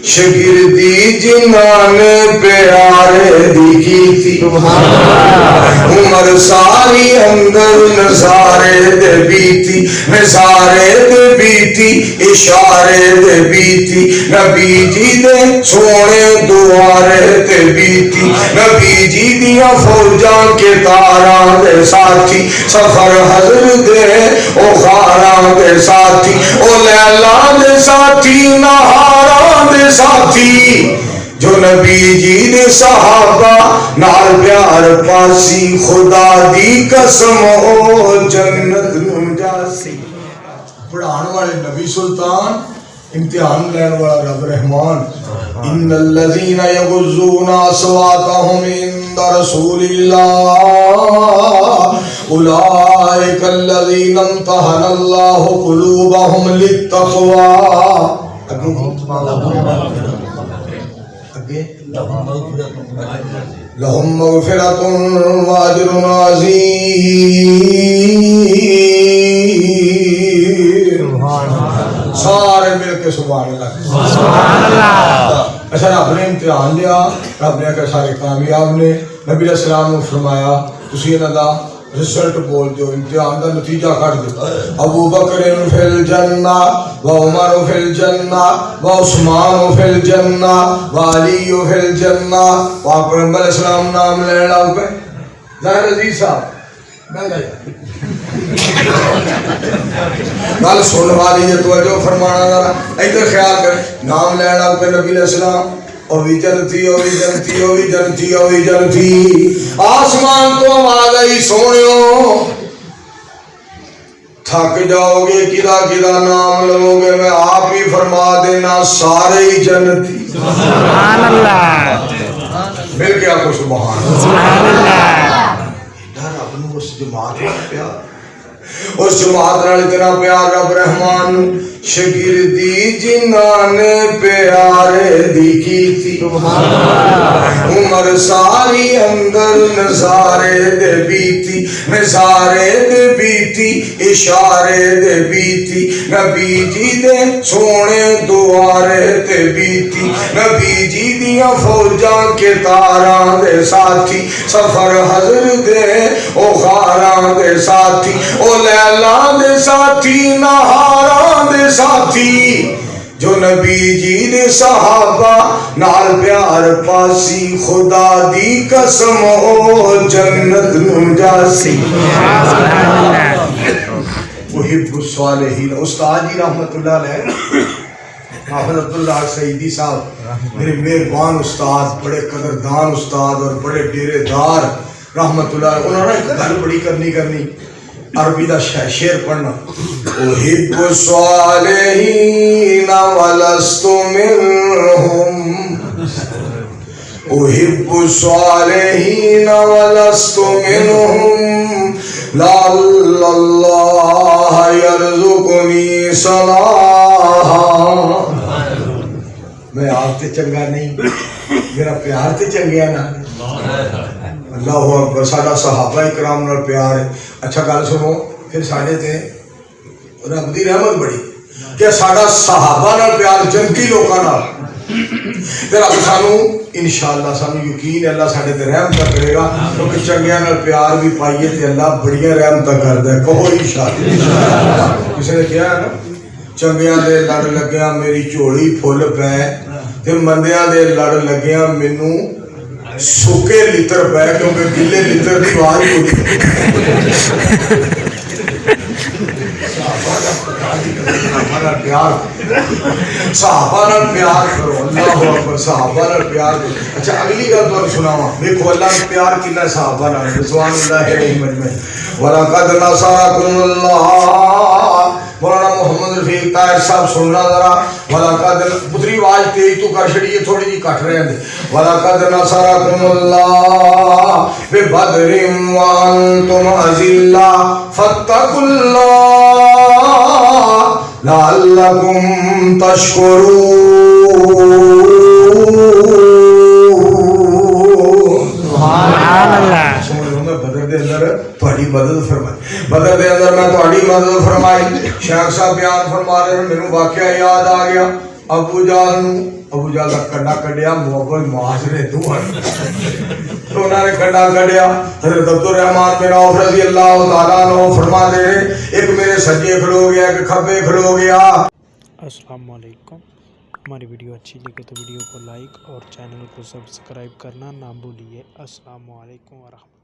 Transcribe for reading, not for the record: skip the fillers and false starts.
شگردی جنان پیارے دی کی تھی عمر ساری اندر نظارے دے بیتی نظارے دے بیتی اشارے دے بیتی نبی جی دے سونے دوارے دے بیتی نبی جی دیا فوجاں کے تاراں دے ساتھی سفر حضر دے او غاراں دے ساتھی او لیلا دے ساتھی نہاراں دے ساتھی جو نبی جی دے صحابہ نال پیار پاسی خدا دی قسم او جنت نو جاسی پڑھان والے نبی سلطان امتحان لین والا رب رحمان ان الذین یغضون اصواتهم عند رسول اللہ اولئک الذین امتحن اللہ قلوبهم للتقوی لهم مغفرۃ واجر عظیم سارے مل کے سبحان اللہ سبحان اللہ اچھا رب نے امتحان لیا رب نے کہا سارے کامیاب نے نبی علیہ السلام نے فرمایا تسی انہاں دا رزلٹ بول دیو امتحان دا نتیجہ کر دیو ابو بکر فی الجنہ و عمر فی الجنہ و عثمان فی الجنہ و علی فی الجنہ وہاں پر نبی علیہ السلام نام لینا ہو گئے ظاہر عزیز صاحب گل سن والی ہے توجہ فرمانا ذرا ادھر خیال کر نام لینا ہو گئے نبی علیہ السلام او بھی جنتی او بھی جنتی او بھی جنتی او بھی جنتی آسمان تو آواز آئی سونیو تھک جاؤ گے کدا کدا نام لو گے میں آپ ہی فرما دینا سارے ہی جنتی سبحان اللہ مل کے آپ کو سبحان اللہ ڈر اپنو اس جماعت کا پیار اس جماعت نال اتنا پیار رب رحمان شگردی جنان پیارے دی کی تھی عمر ساری اندر نظارے دے بیتی نظارے دے بیتی اشارے دے بیتی نبی جی دے سونے دوارے دے بیتی نبی جی دیا فوجاں کے تاراں دے ساتھی سفر حضر دے او غاراں دے ساتھی او لیلا دے ساتھی نہاراں دے ساتھی جو نبی جی دے صحابہ نال پیار پاسی خدا دی قسم او جنت نو جاسی محب الصالحین استاد جی رحمت اللہ علیہ حافظ عبداللہ سعیدی صاحب میرے مہربان استاد بڑے قدردان استاد اور بڑے ڈیرے دار رحمت اللہ علیہ انہوں نے ایک گل بڑی کرنی عربی دا شعر پڑھنا احب الصالحین ولست منہم احب الصالحین ولست منہم لعل اللہ یرزقنی صلاحا میں آپ تے چنگا نہیں میرا پیار تے چنگیا نا اللہ اکبر ساڈا صحابہ کرام نال پیار ہے اچھا گل سنو پھر ساڈے تے رب دی رحمت بڑی کہ ساڈا صحابہ نال پیار جنتی لوکاں نال تے رب سانو انشاءاللہ سانو یقین ہے اللہ ساڈے تے رحمت کرے گا کیونکہ چنگیاں نال پیار بھی پائیے تے اللہ بڑیاں رحمتاں کردا ہے کہو انشاءاللہ کسی نے کہا ہے نا چنگیاں دے لڑ لگیاں میری جھولی پھل پے تے مندیاں دے لڑ لگیاں مینوں سوکے لتر پہ کیونکہ گلے لتر کی آواز ہوتی صحابہ نال پیار کرو اللہ اکبر صحابہ نال پیار کرو اچھا اگلی گل تو سناواں دیکھو اللہ نے پیار کیتا صحابہ نال رضوان اللہ علیہم اجمعین وَلَقَدْ نَصَرَكُمُ اللَّهُ مولانا محمد رفیق طاہر صاحب سننا ذرا وَلَقَدْ پتری آواز تیز تو کر چھڑی ہے تھوڑی جی کٹ رہے ہیں وَلَقَدْ نَصَرَكُمُ اللَّهُ بِبَدْرٍ وَأَنْتُمْ أَذِلَّةٌ فَاتَّقُوا اللَّهَ لَعَلَّكُمْ تَشْكُرُونَ سبحان اللہ بدر دے اندر تہاڈی مدد فرمائی بدر دے اندر میں تہاڈی مدد فرمائی شیخ صاحب بیان فرما رہے ہیں میرے واقعہ یاد آ گیا ابو جہل نو ابو جہل کا کنڈا کڈیا محبت معاشرے دون تو انہوں نے کنڈا کڈیا حضرت عبد الرحمن بن عوف رضی اللہ تعالیٰ عنہ فرما دے ایک میرے سجے کھلو گیا ایک کھبے کھلو گیا. السلام علیکم. ہماری ویڈیو اچھی لگے تو ویڈیو کو لائک اور چینل کو سبسکرائب کرنا نہ بھولیے. السلام علیکم ورحمۃ اللہ.